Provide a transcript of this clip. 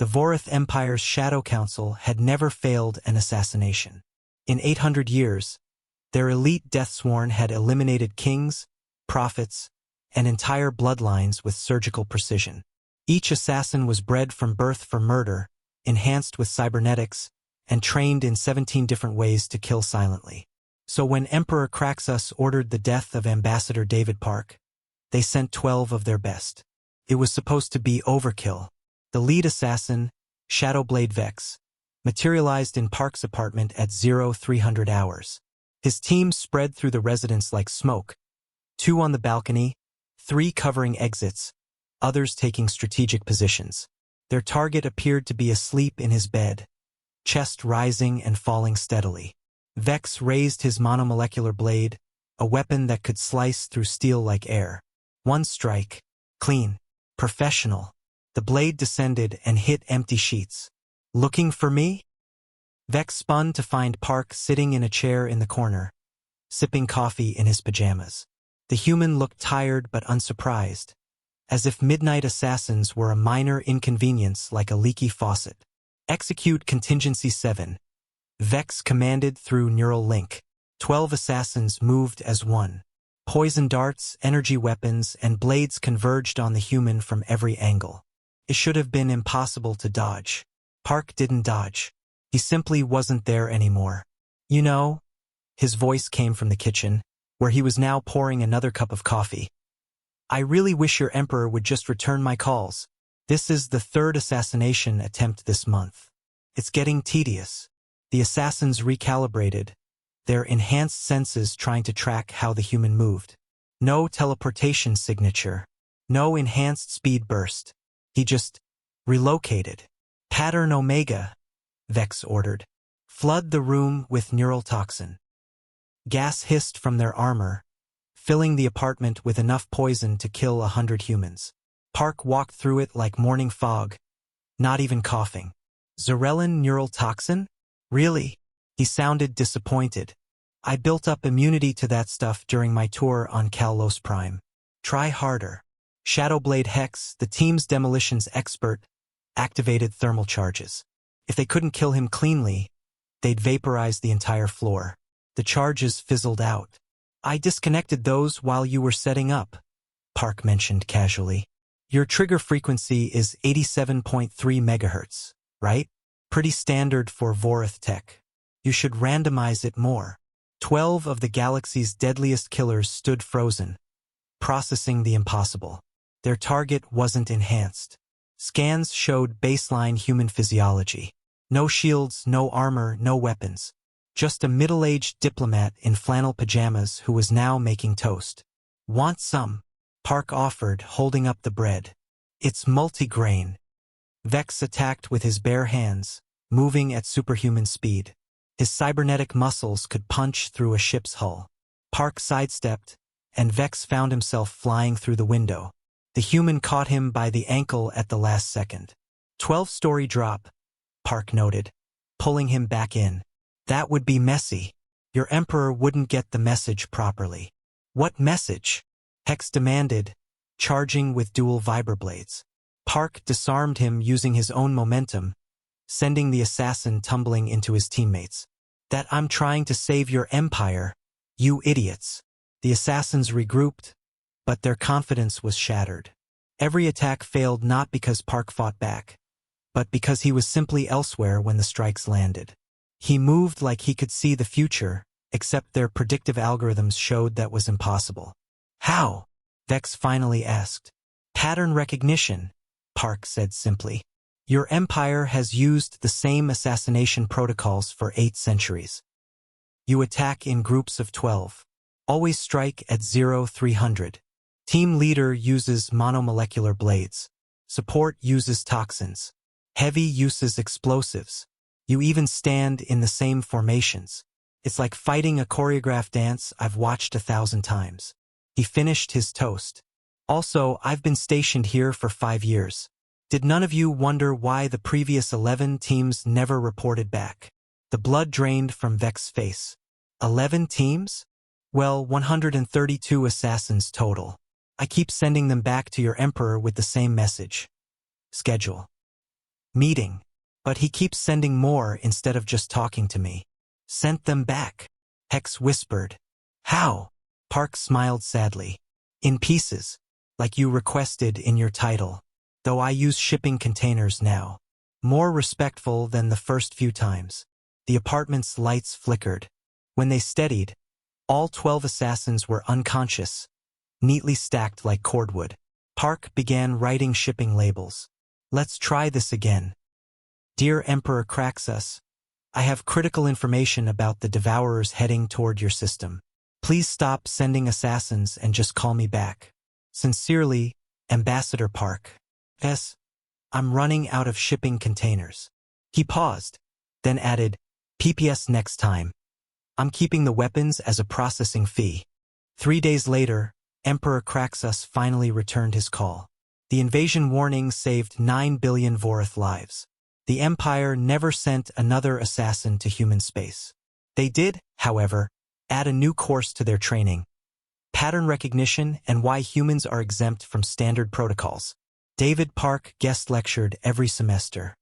The Vorith Empire's Shadow Council had never failed an assassination. In 800 years, their elite Deathsworn had eliminated kings, prophets, and entire bloodlines with surgical precision. Each assassin was bred from birth for murder, enhanced with cybernetics, and trained in 17 different ways to kill silently. So when Emperor Kraxus ordered the death of Ambassador David Park, they sent 12 of their best. It was supposed to be overkill. The lead assassin, Shadowblade Vex, materialized in Park's apartment at 0300 hours. His team spread through the residence like smoke, 2 on the balcony, 3 covering exits, others taking strategic positions. Their target appeared to be asleep in his bed, chest rising and falling steadily. Vex raised his monomolecular blade, a weapon that could slice through steel like air. One strike, clean, professional. The blade descended and hit empty sheets. Looking for me? Vex spun to find Park sitting in a chair in the corner, sipping coffee in his pajamas. The human looked tired but unsurprised, as if midnight assassins were a minor inconvenience like a leaky faucet. Execute Contingency 7. Vex commanded through neural link. 12 assassins moved as one. Poison darts, energy weapons, and blades converged on the human from every angle. It should have been impossible to dodge. Park didn't dodge. He simply wasn't there anymore. You know, his voice came from the kitchen, where he was now pouring another cup of coffee. I really wish your emperor would just return my calls. This is the 3rd assassination attempt this month. It's getting tedious. The assassins recalibrated, their enhanced senses trying to track how the human moved. No teleportation signature. No enhanced speed burst. He just relocated. Pattern Omega, Vex ordered. Flood the room with neural toxin. Gas hissed from their armor, filling the apartment with enough poison to kill 100 humans. Park walked through it like morning fog, not even coughing. Zarellan neural toxin? Really? He sounded disappointed. I built up immunity to that stuff during my tour on Kalos Prime. Try harder. Shadowblade Hex, the team's demolitions expert, activated thermal charges. If they couldn't kill him cleanly, they'd vaporize the entire floor. The charges fizzled out. I disconnected those while you were setting up, Park mentioned casually. Your trigger frequency is 87.3 megahertz, right? Pretty standard for Vorith tech. You should randomize it more. 12 of the galaxy's deadliest killers stood frozen, processing the impossible. Their target wasn't enhanced. Scans showed baseline human physiology. No shields, no armor, no weapons. Just a middle-aged diplomat in flannel pajamas who was now making toast. Want some? Park offered, holding up the bread. It's multigrain. Vex attacked with his bare hands, moving at superhuman speed. His cybernetic muscles could punch through a ship's hull. Park sidestepped, and Vex found himself flying through the window. The human caught him by the ankle at the last second. 12-story drop, Park noted, pulling him back in. That would be messy. Your emperor wouldn't get the message properly. What message? Hex demanded, charging with dual vibroblades. Park disarmed him using his own momentum, sending the assassin tumbling into his teammates. That I'm trying to save your empire, you idiots. The assassins regrouped, but their confidence was shattered. Every attack failed not because Park fought back, but because he was simply elsewhere when the strikes landed. He moved like he could see the future, except their predictive algorithms showed that was impossible. How? Vex finally asked. Pattern recognition, Park said simply. Your empire has used the same assassination protocols for 8 centuries. You attack in groups of 12. Always strike at 0300. Team leader uses monomolecular blades. Support uses toxins. Heavy uses explosives. You even stand in the same formations. It's like fighting a choreographed dance I've watched 1,000 times. He finished his toast. Also, I've been stationed here for 5 years. Did none of you wonder why the previous 11 teams never reported back? The blood drained from Vex's face. 11 teams? Well, 132 assassins total. I keep sending them back to your emperor with the same message. Schedule. Meeting. But he keeps sending more instead of just talking to me. Sent them back. Hex whispered. How? Park smiled sadly. In pieces, like you requested in your title. Though I use shipping containers now. More respectful than the first few times. The apartment's lights flickered. When they steadied, all 12 assassins were unconscious, neatly stacked like cordwood. Park began writing shipping labels. Let's try this again. Dear Emperor Craxus, I have critical information about the Devourers heading toward your system. Please stop sending assassins and just call me back. Sincerely, Ambassador Park. S. I'm running out of shipping containers. He paused, then added, PPS next time. I'm keeping the weapons as a processing fee. 3 days later, Emperor Craxus finally returned his call. The invasion warning saved 9 billion Vorith lives. The Empire never sent another assassin to human space. They did, however, add a new course to their training. Pattern recognition and why humans are exempt from standard protocols. David Park guest lectured every semester.